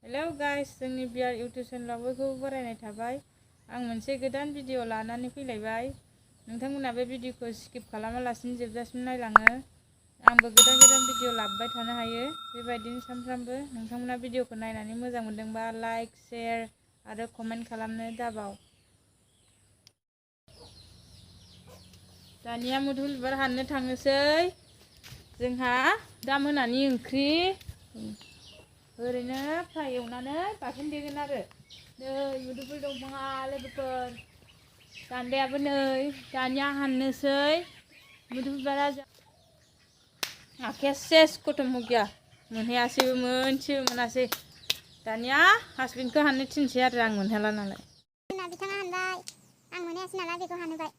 Hello guys, जोंनि बियार इउट्यूब चेनेलाव बयखौबो बरायनाय थाबाय। आं मोनसे गोदान भिडिअ लानानै फैलायबाय। नोंथांमोना बे भिडिअखौ स्किप खालामालासिनो जोबजासिम नायलाङो। आंबो गोदान भिडिअ लाबोबाय थानो हायो बेबायदिनो सानफ्रामबो। नोंथांमोना भिडिअखौ नायनानै मोजां मोनदोंबा लाइक, शेयार आरो कमेन्ट खालामनो दाबाव। दानिया मुदुफुल बिबार हाननो थांनोसै। जोंहा दा मोनानि ओंख्रि ओरैनो फ्राय एवनानै बाथोन देगोन आरो। नै मुदुफुल दंफाङा लोगोफोर, दान्दायाबो नै दानिया हाननोसै। मुदुफुल बिबारा आखाइया सेस खथम हो गया, मोनहैयासैबो मोनसेबो मोनासै। दानिया हासबेन्डखौ हाननो थिनसै आरो आं मोनहाला नालाय। जोंना बिथाङा हानबाय, आं मोनहैयासै नालाय बेखौ हानबाय।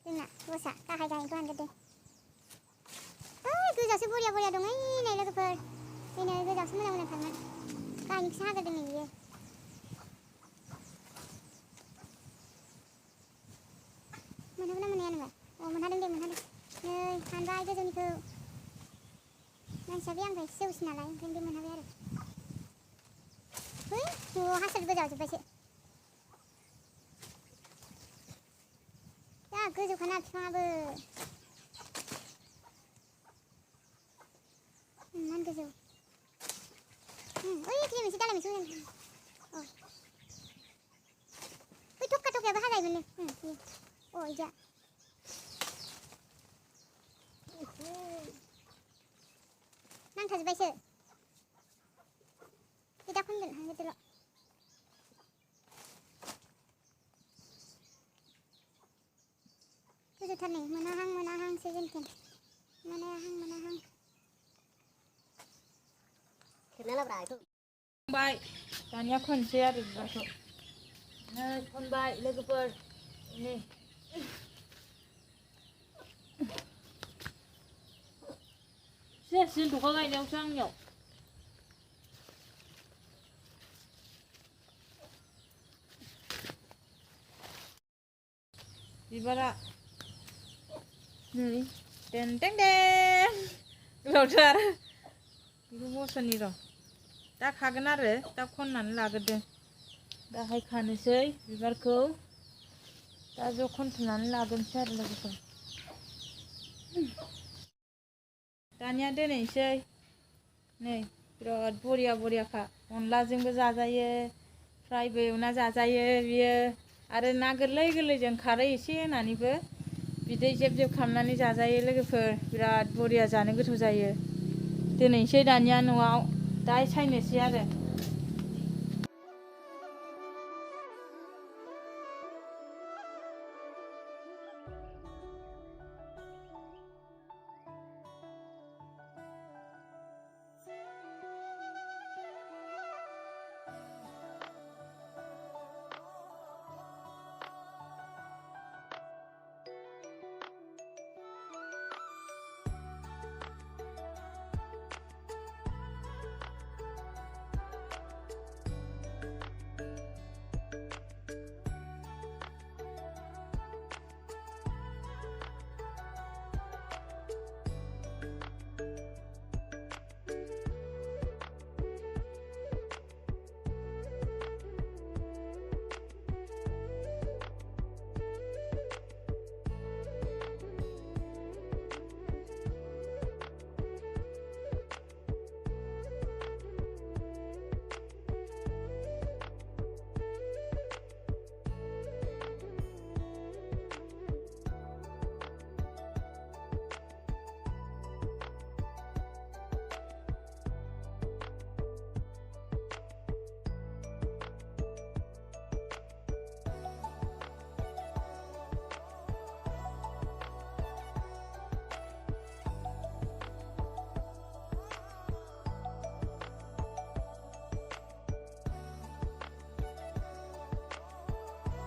जोंना बसा गाहाय गाहायखौ हानजोबदों। ओइ गोजासो बरिया बरिया दं नै लोगोफोर। नै गोजासो मोजां मोजां थारमोन। गाहायनिखौसो हाग्रोदों नै बियो। मोनहागोन ना मोनहाया नोङो? अ मोनहादों दे, मोनहादों। नै हानबाय गोजौनिखौ। मानसिया बे आंनिफ्राय एसे जौसिन नालाय, ओंखायनो बे मोनहाबाय आरो। है न'आव हासार गोजावजोब्बायसो। जा गोजौखाना बिफाङाबो। इमान गोजौ। ओइ दिनै मोनसे दालाय मोनसे मोजां। अ बै थखा थखायाबो हाजायोमोननो। बियो अ इदिया। नांथाजोब्बायसो। बे दा खनगोन, हानग्रोदोल'। गोजौथार नै, मोनाहां मोनाहांसो जोंनिथिं। मोनाहां। खेबना लाब्रा बेखौ। खनबाय, दानिया खनसै आरो बिबारखौ। नै खनबाय लोगोफोर, नै सेस जन्थ'खा गायनायावसो आंनियाव। बिबारा नै देन दें दें गोलावथार। बेखौ बस'नि र', दा खागोन आरो दा खननानै लाग्रोदों। दाहाय खानोसै बिबारखौ। दा ज' खनथुमनानै लाग्रोनोसै आरो लोगोफोर। दानिया दोनहैसै। नै बिराद बरिया बरियाखा। अनलाजोंबो जाजायो, फ्रायबो एवना जाजायो बियो। आरो ना गोरलै गोरलैजों खारै एसे होनानैबो बिदै जेब जेब खालामनानै जाजायो लोगोफोर। बिराद बरिया, जानो गोथाव जायो। दोनहैसै दानिया न'आव, दा सायनोसै आरो।